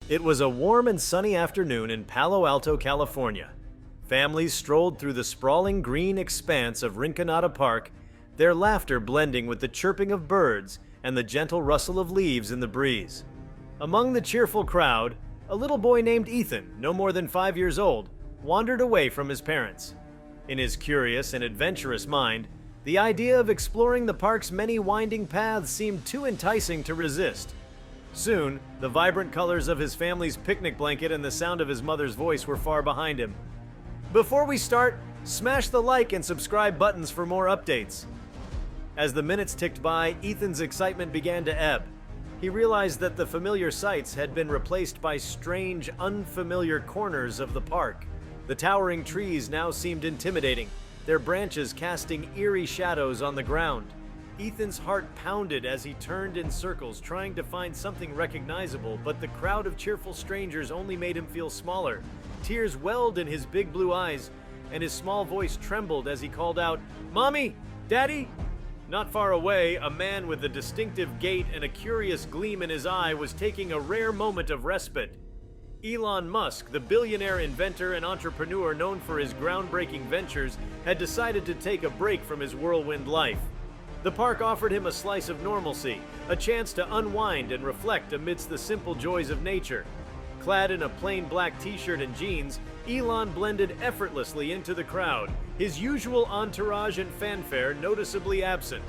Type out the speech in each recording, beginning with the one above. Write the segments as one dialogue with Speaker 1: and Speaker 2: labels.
Speaker 1: It was a warm and sunny afternoon in Palo Alto, California. Families strolled through the sprawling green expanse of Rinconada Park, their laughter blending with the chirping of birds and the gentle rustle of leaves in the breeze. Among the cheerful crowd, a little boy named Ethan, no more than 5 years old, wandered away from his parents. In his curious and adventurous mind, the idea of exploring the park's many winding paths seemed too enticing to resist. Soon, the vibrant colors of his family's picnic blanket and the sound of his mother's voice were far behind him. Before we start, smash the like and subscribe buttons for more updates. As the minutes ticked by, Ethan's excitement began to ebb. He realized that the familiar sights had been replaced by strange, unfamiliar corners of the park. The towering trees now seemed intimidating, their branches casting eerie shadows on the ground. Ethan's heart pounded as he turned in circles, trying to find something recognizable, but the crowd of cheerful strangers only made him feel smaller. Tears welled in his big blue eyes, and his small voice trembled as he called out, "Mommy! Daddy!" Not far away, a man with a distinctive gait and a curious gleam in his eye was taking a rare moment of respite. Elon Musk, the billionaire inventor and entrepreneur known for his groundbreaking ventures, had decided to take a break from his whirlwind life. The park offered him a slice of normalcy, a chance to unwind and reflect amidst the simple joys of nature. Clad in a plain black t-shirt and jeans, Elon blended effortlessly into the crowd, his usual entourage and fanfare noticeably absent.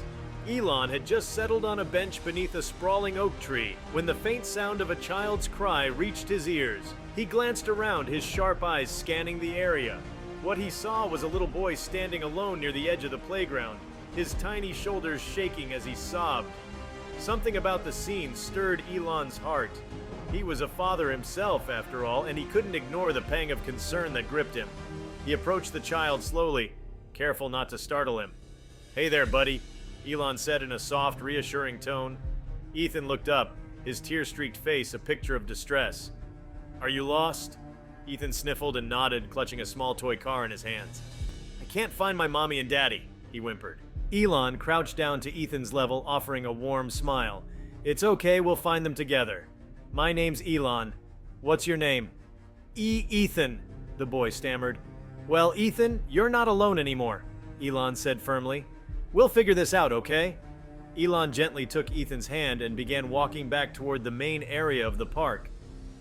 Speaker 1: Elon had just settled on a bench beneath a sprawling oak tree when the faint sound of a child's cry reached his ears. He glanced around, his sharp eyes scanning the area. What he saw was a little boy standing alone near the edge of the playground, his tiny shoulders shaking as he sobbed. Something about the scene stirred Elon's heart. He was a father himself, after all, and he couldn't ignore the pang of concern that gripped him. He approached the child slowly, careful not to startle him. "Hey there, buddy," Elon said in a soft, reassuring tone. Ethan looked up, his tear-streaked face a picture of distress. "Are you lost?" Ethan sniffled and nodded, clutching a small toy car in his hands. "I can't find my mommy and daddy," he whimpered. Elon crouched down to Ethan's level, offering a warm smile. "It's okay, we'll find them together. My name's Elon. What's your name?" Ethan," the boy stammered. "Well, Ethan, you're not alone anymore," Elon said firmly. "We'll figure this out, okay?" Elon gently took Ethan's hand and began walking back toward the main area of the park.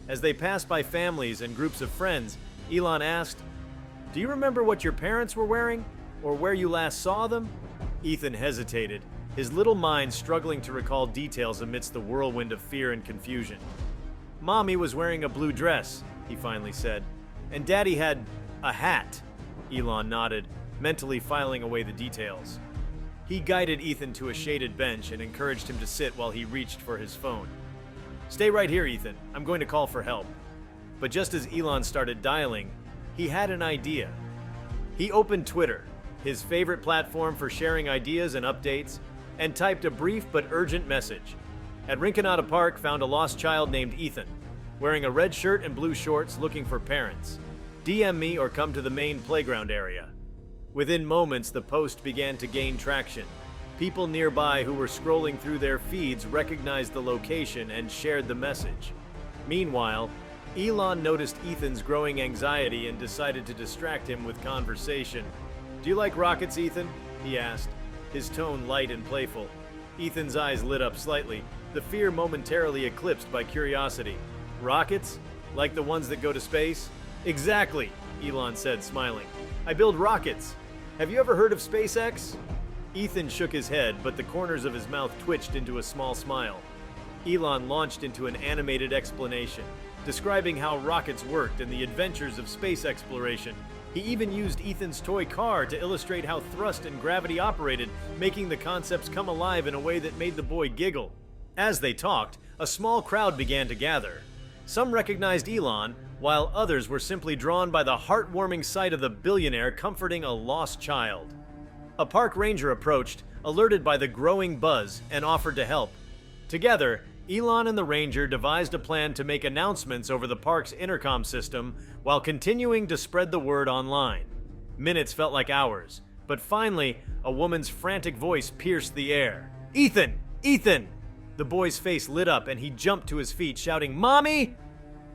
Speaker 1: As they passed by families and groups of friends, Elon asked, "Do you remember what your parents were wearing? Or where you last saw them?" Ethan hesitated, his little mind struggling to recall details amidst the whirlwind of fear and confusion. "Mommy was wearing a blue dress," he finally said, "and Daddy had a hat." Elon nodded, mentally filing away the details. He guided Ethan to a shaded bench and encouraged him to sit while he reached for his phone. "Stay right here, Ethan. I'm going to call for help." But just as Elon started dialing, he had an idea. He opened Twitter, his favorite platform for sharing ideas and updates, and typed a brief but urgent message. At Rinconada Park, found a lost child named Ethan, wearing a red shirt and blue shorts, looking for parents. DM me or come to the main playground area. Within moments, the post began to gain traction. People nearby who were scrolling through their feeds recognized the location and shared the message. Meanwhile, Elon noticed Ethan's growing anxiety and decided to distract him with conversation. "Do you like rockets, Ethan?" he asked, his tone light and playful. Ethan's eyes lit up slightly, the fear momentarily eclipsed by curiosity. "Rockets? Like the ones that go to space?" "Exactly," Elon said, smiling. "I build rockets. Have you ever heard of SpaceX?" Ethan shook his head, but the corners of his mouth twitched into a small smile. Elon launched into an animated explanation, describing how rockets worked and the adventures of space exploration. He even used Ethan's toy car to illustrate how thrust and gravity operated, making the concepts come alive in a way that made the boy giggle. As they talked, a small crowd began to gather. Some recognized Elon, while others were simply drawn by the heartwarming sight of the billionaire comforting a lost child. A park ranger approached, alerted by the growing buzz, and offered to help. Together, Elon and the ranger devised a plan to make announcements over the park's intercom system while continuing to spread the word online. Minutes felt like hours, but finally, a woman's frantic voice pierced the air. "Ethan! Ethan!" The boy's face lit up and he jumped to his feet, shouting, "Mommy!"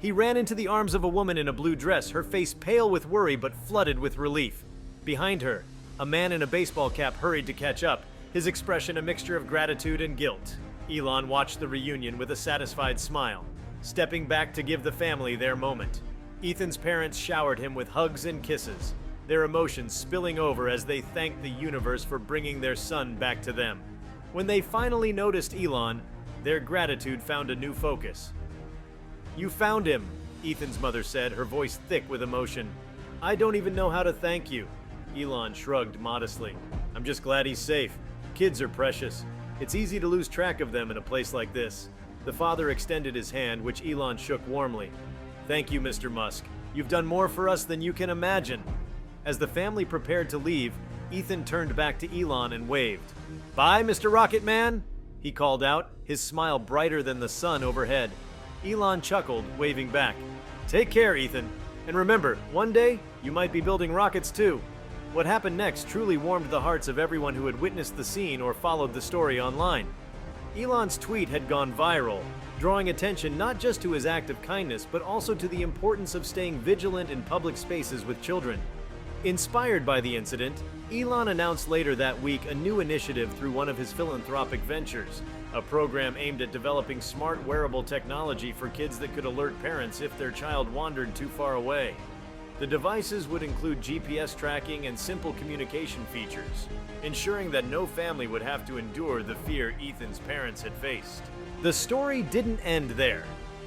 Speaker 1: He ran into the arms of a woman in a blue dress, her face pale with worry but flooded with relief. Behind her, a man in a baseball cap hurried to catch up, his expression a mixture of gratitude and guilt. Elon watched the reunion with a satisfied smile, stepping back to give the family their moment. Ethan's parents showered him with hugs and kisses, their emotions spilling over as they thanked the universe for bringing their son back to them. When they finally noticed Elon, their gratitude found a new focus. "You found him," Ethan's mother said, her voice thick with emotion. "I don't even know how to thank you." Elon shrugged modestly. "I'm just glad he's safe. Kids are precious. It's easy to lose track of them in a place like this." The father extended his hand, which Elon shook warmly. "Thank you, Mr. Musk. You've done more for us than you can imagine." As the family prepared to leave, Ethan turned back to Elon and waved. "Bye, Mr. Rocket Man," he called out, his smile brighter than the sun overhead. Elon chuckled, waving back. "Take care, Ethan. And remember, one day, you might be building rockets too." What happened next truly warmed the hearts of everyone who had witnessed the scene or followed the story online. Elon's tweet had gone viral, drawing attention not just to his act of kindness, but also to the importance of staying vigilant in public spaces with children. Inspired by the incident, Elon announced later that week a new initiative through one of his philanthropic ventures, a program aimed at developing smart wearable technology for kids that could alert parents if their child wandered too far away. The devices would include GPS tracking and simple communication features, ensuring that no family would have to endure the fear Ethan's parents had faced. The story didn't end there.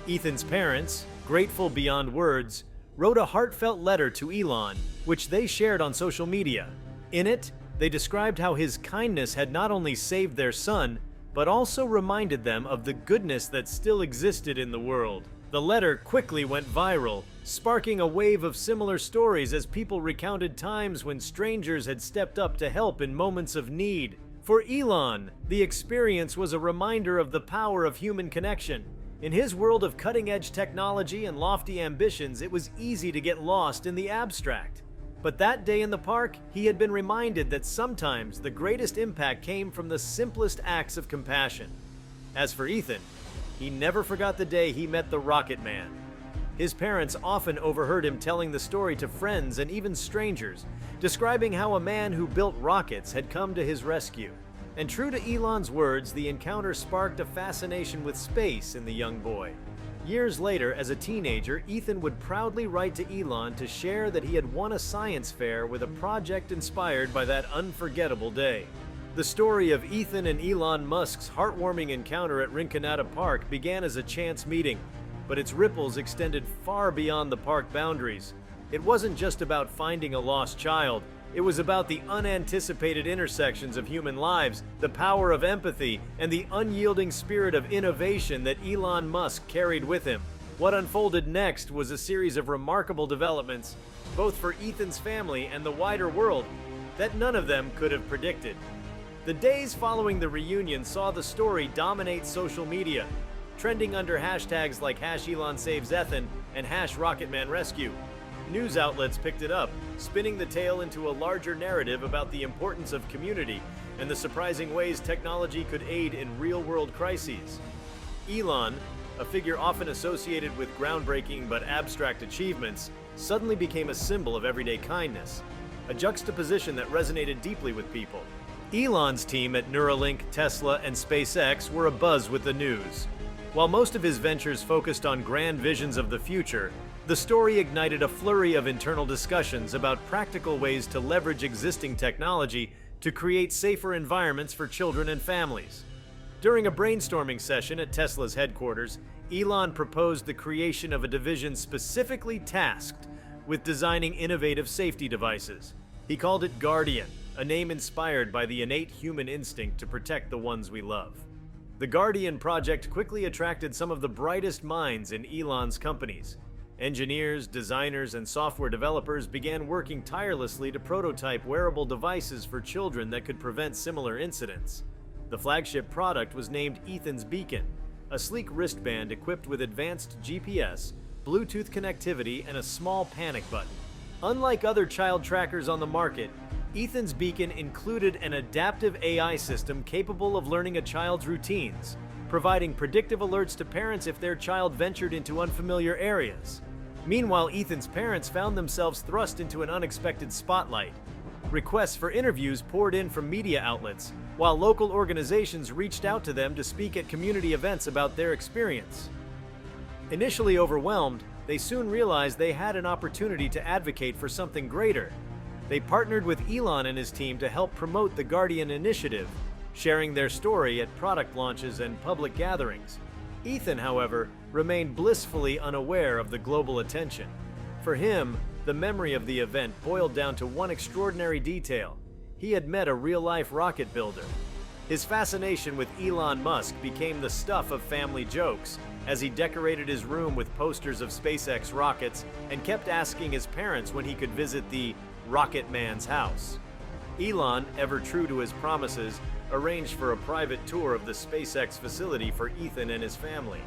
Speaker 1: Ethan's parents, grateful beyond words, wrote a heartfelt letter to Elon, which they shared on social media. In it, they described how his kindness had not only saved their son, but also reminded them of the goodness that still existed in the world. The letter quickly went viral, sparking a wave of similar stories as people recounted times when strangers had stepped up to help in moments of need. For Elon, the experience was a reminder of the power of human connection. In his world of cutting-edge technology and lofty ambitions, it was easy to get lost in the abstract. But that day in the park, he had been reminded that sometimes the greatest impact came from the simplest acts of compassion. As for Ethan, he never forgot the day he met the Rocket Man. His parents often overheard him telling the story to friends and even strangers, describing how a man who built rockets had come to his rescue. And true to Elon's words, the encounter sparked a fascination with space in the young boy. Years later, as a teenager, Ethan would proudly write to Elon to share that he had won a science fair with a project inspired by that unforgettable day. The story of Ethan and Elon Musk's heartwarming encounter at Rinconada Park began as a chance meeting, but its ripples extended far beyond the park boundaries. It wasn't just about finding a lost child. It was about the unanticipated intersections of human lives, the power of empathy, and the unyielding spirit of innovation that Elon Musk carried with him. What unfolded next was a series of remarkable developments, both for Ethan's family and the wider world, that none of them could have predicted. The days following the reunion saw the story dominate social media, trending under hashtags like #ElonSavesEthan and #RocketmanRescue. News outlets picked it up, spinning the tale into a larger narrative about the importance of community and the surprising ways technology could aid in real-world crises. Elon, a figure often associated with groundbreaking but abstract achievements, suddenly became a symbol of everyday kindness, a juxtaposition that resonated deeply with people. Elon's team at Neuralink, Tesla, and SpaceX were abuzz with the news. While most of his ventures focused on grand visions of the future, the story ignited a flurry of internal discussions about practical ways to leverage existing technology to create safer environments for children and families. During a brainstorming session at Tesla's headquarters, Elon proposed the creation of a division specifically tasked with designing innovative safety devices. He called it Guardian, a name inspired by the innate human instinct to protect the ones we love. The Guardian project quickly attracted some of the brightest minds in Elon's companies. Engineers, designers, and software developers began working tirelessly to prototype wearable devices for children that could prevent similar incidents. The flagship product was named Ethan's Beacon, a sleek wristband equipped with advanced GPS, Bluetooth connectivity, and a small panic button. Unlike other child trackers on the market, Ethan's Beacon included an adaptive AI system capable of learning a child's routines, providing predictive alerts to parents if their child ventured into unfamiliar areas. Meanwhile, Ethan's parents found themselves thrust into an unexpected spotlight. Requests for interviews poured in from media outlets, while local organizations reached out to them to speak at community events about their experience. Initially overwhelmed, they soon realized they had an opportunity to advocate for something greater. They partnered with Elon and his team to help promote the Guardian initiative, sharing their story at product launches and public gatherings. Ethan, however, remained blissfully unaware of the global attention. For him, the memory of the event boiled down to one extraordinary detail. He had met a real-life rocket builder. His fascination with Elon Musk became the stuff of family jokes, as he decorated his room with posters of SpaceX rockets and kept asking his parents when he could visit the Rocket Man's house. Elon, ever true to his promises, arranged for a private tour of the SpaceX facility for Ethan and his family.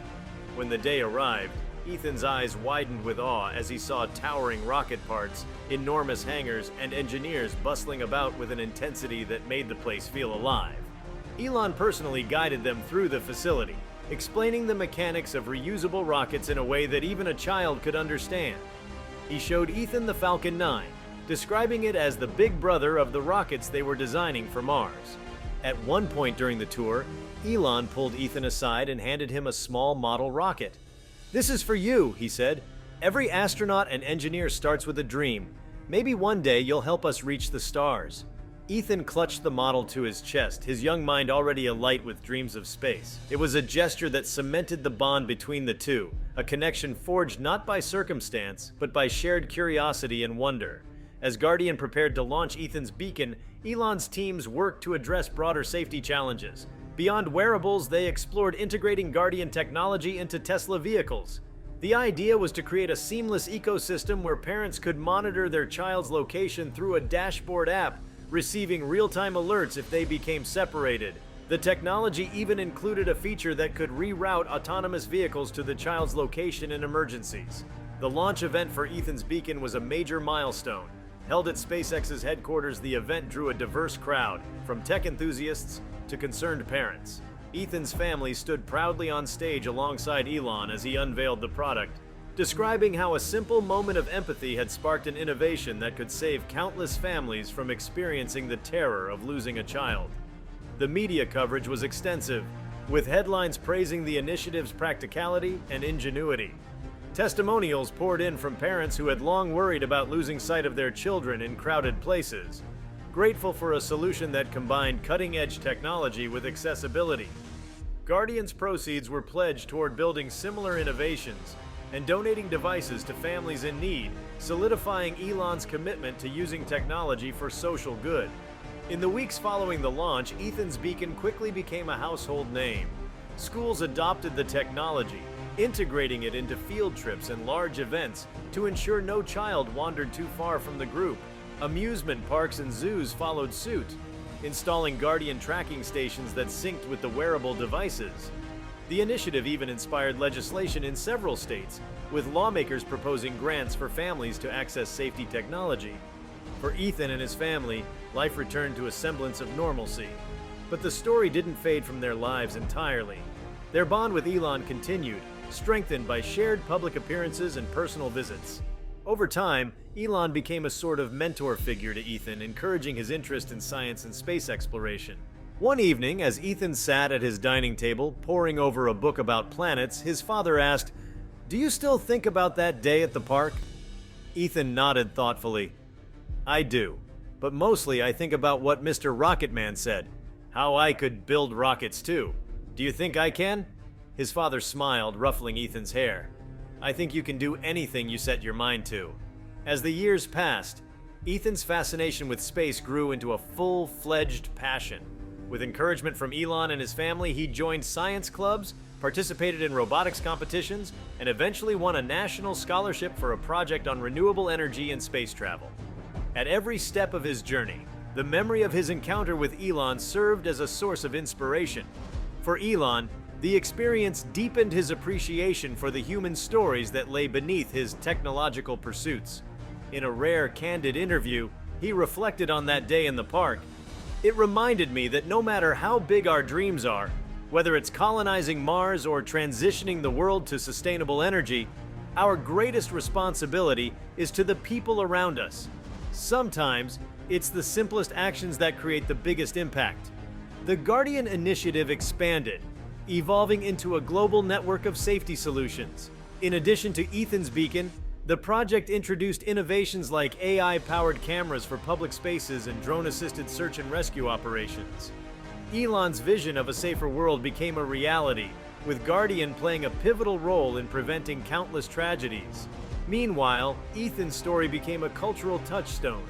Speaker 1: When the day arrived, Ethan's eyes widened with awe as he saw towering rocket parts, enormous hangars, and engineers bustling about with an intensity that made the place feel alive. Elon personally guided them through the facility, explaining the mechanics of reusable rockets in a way that even a child could understand. He showed Ethan the Falcon 9, describing it as the big brother of the rockets they were designing for Mars. At one point during the tour, Elon pulled Ethan aside and handed him a small model rocket. "This is for you," he said. "Every astronaut and engineer starts with a dream. Maybe one day you'll help us reach the stars." Ethan clutched the model to his chest, his young mind already alight with dreams of space. It was a gesture that cemented the bond between the two, a connection forged not by circumstance, but by shared curiosity and wonder. As Guardian prepared to launch Ethan's beacon, Elon's teams worked to address broader safety challenges. Beyond wearables, they explored integrating Guardian technology into Tesla vehicles. The idea was to create a seamless ecosystem where parents could monitor their child's location through a dashboard app, receiving real-time alerts if they became separated. The technology even included a feature that could reroute autonomous vehicles to the child's location in emergencies. The launch event for Ethan's beacon was a major milestone. Held at SpaceX's headquarters, the event drew a diverse crowd, from tech enthusiasts to concerned parents. Ethan's family stood proudly on stage alongside Elon as he unveiled the product, describing how a simple moment of empathy had sparked an innovation that could save countless families from experiencing the terror of losing a child. The media coverage was extensive, with headlines praising the initiative's practicality and ingenuity. Testimonials poured in from parents who had long worried about losing sight of their children in crowded places, grateful for a solution that combined cutting-edge technology with accessibility. Guardian's proceeds were pledged toward building similar innovations and donating devices to families in need, solidifying Elon's commitment to using technology for social good. In the weeks following the launch, Ethan's beacon quickly became a household name. Schools adopted the technology, integrating it into field trips and large events to ensure no child wandered too far from the group. Amusement parks and zoos followed suit, installing Guardian tracking stations that synced with the wearable devices. The initiative even inspired legislation in several states, with lawmakers proposing grants for families to access safety technology. For Ethan and his family, life returned to a semblance of normalcy. But the story didn't fade from their lives entirely. Their bond with Elon continued, strengthened by shared public appearances and personal visits. Over time, Elon became a sort of mentor figure to Ethan, encouraging his interest in science and space exploration. One evening, as Ethan sat at his dining table, poring over a book about planets, his father asked, "Do you still think about that day at the park?" Ethan nodded thoughtfully. "I do, but mostly I think about what Mr. Rocketman said, how I could build rockets too. Do you think I can?" His father smiled, ruffling Ethan's hair. "I think you can do anything you set your mind to." As the years passed, Ethan's fascination with space grew into a full-fledged passion. With encouragement from Elon and his family, he joined science clubs, participated in robotics competitions, and eventually won a national scholarship for a project on renewable energy and space travel. At every step of his journey, the memory of his encounter with Elon served as a source of inspiration. For Elon, the experience deepened his appreciation for the human stories that lay beneath his technological pursuits. In a rare, candid interview, he reflected on that day in the park. "It reminded me that no matter how big our dreams are, Whether it's colonizing Mars or transitioning the world to sustainable energy, our greatest responsibility is to the people around us. Sometimes, it's the simplest actions that create the biggest impact. The Guardian initiative expanded, evolving into a global network of safety solutions. In addition to Ethan's beacon, the project introduced innovations like AI-powered cameras for public spaces and drone-assisted search and rescue operations. Elon's vision of a safer world became a reality, with Guardian playing a pivotal role in preventing countless tragedies. Meanwhile, Ethan's story became a cultural touchstone.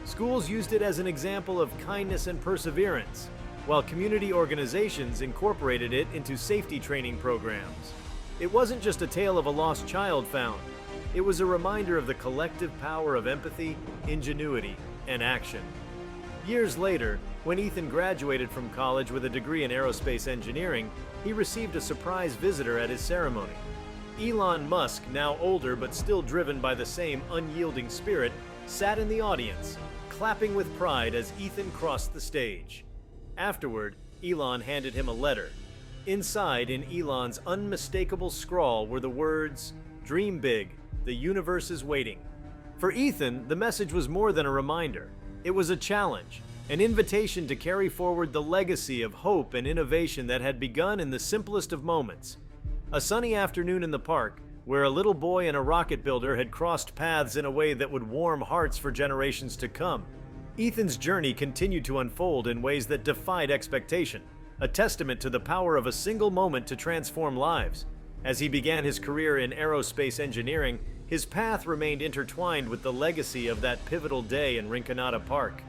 Speaker 1: Schools used it as an example of kindness and perseverance, while community organizations incorporated it into safety training programs. It wasn't just a tale of a lost child found. It was a reminder of the collective power of empathy, ingenuity, and action. Years later, when Ethan graduated from college with a degree in aerospace engineering, he received a surprise visitor at his ceremony. Elon Musk, now older but still driven by the same unyielding spirit, sat in the audience, clapping with pride as Ethan crossed the stage. Afterward, Elon handed him a letter. Inside, in Elon's unmistakable scrawl, were the words, "Dream big, the universe is waiting." For Ethan, the message was more than a reminder. It was a challenge, an invitation to carry forward the legacy of hope and innovation that had begun in the simplest of moments. A sunny afternoon in the park, where a little boy and a rocket builder had crossed paths in a way that would warm hearts for generations to come. Ethan's journey continued to unfold in ways that defied expectation, a testament to the power of a single moment to transform lives. As he began his career in aerospace engineering, his path remained intertwined with the legacy of that pivotal day in Rinconada Park.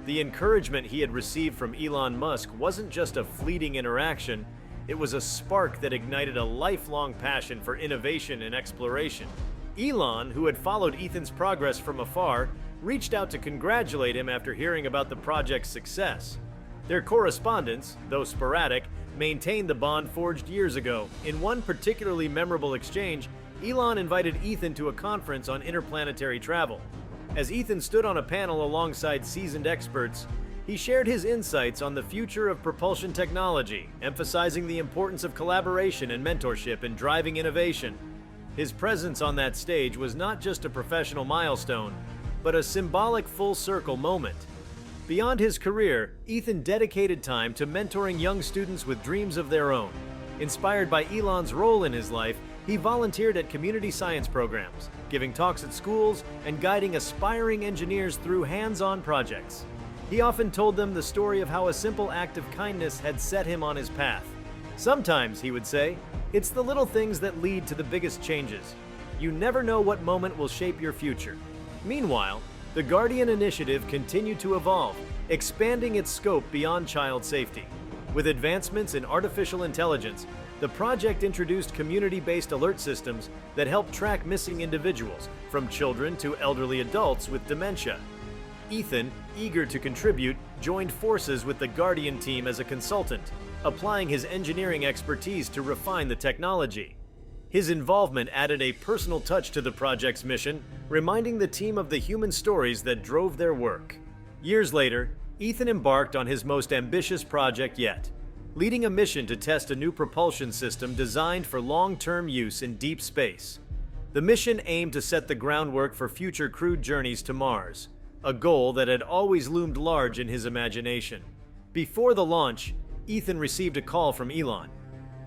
Speaker 1: The encouragement he had received from Elon Musk wasn't just a fleeting interaction, it was a spark that ignited a lifelong passion for innovation and exploration. Elon, who had followed Ethan's progress from afar, reached out to congratulate him after hearing about the project's success. Their correspondence, though sporadic, maintained the bond forged years ago. In one particularly memorable exchange, Elon invited Ethan to a conference on interplanetary travel. As Ethan stood on a panel alongside seasoned experts, he shared his insights on the future of propulsion technology, emphasizing the importance of collaboration and mentorship in driving innovation. His presence on that stage was not just a professional milestone, but a symbolic full-circle moment. Beyond his career, Ethan dedicated time to mentoring young students with dreams of their own. Inspired by Elon's role in his life, he volunteered at community science programs, giving talks at schools and guiding aspiring engineers through hands-on projects. He often told them the story of how a simple act of kindness had set him on his path. Sometimes, he would say, it's the little things that lead to the biggest changes. You never know what moment will shape your future. Meanwhile, the Guardian initiative continued to evolve, expanding its scope beyond child safety. With advancements in artificial intelligence, the project introduced community-based alert systems that help track missing individuals, from children to elderly adults with dementia. Ethan, eager to contribute, joined forces with the Guardian team as a consultant, applying his engineering expertise to refine the technology. His involvement added a personal touch to the project's mission, reminding the team of the human stories that drove their work. Years later, Ethan embarked on his most ambitious project yet, leading a mission to test a new propulsion system designed for long-term use in deep space. The mission aimed to set the groundwork for future crewed journeys to Mars, a goal that had always loomed large in his imagination. Before the launch, Ethan received a call from Elon.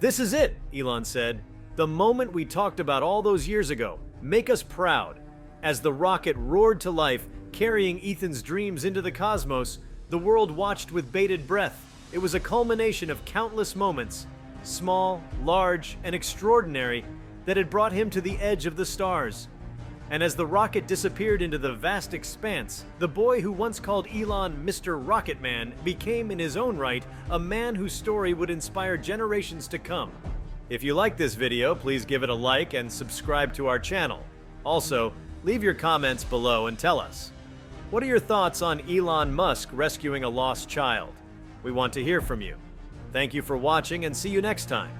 Speaker 1: "This is it," Elon said. "The moment we talked about all those years ago. Make us proud." As the rocket roared to life, carrying Ethan's dreams into the cosmos, the world watched with bated breath. It was a culmination of countless moments, small, large, and extraordinary, that had brought him to the edge of the stars. And as the rocket disappeared into the vast expanse, the boy who once called Elon Mr. Rocketman became in his own right a man whose story would inspire generations to come. If you like this video, please give it a like and subscribe to our channel. Also, leave your comments below and tell us. What are your thoughts on Elon Musk rescuing a lost child? We want to hear from you. Thank you for watching and see you next time.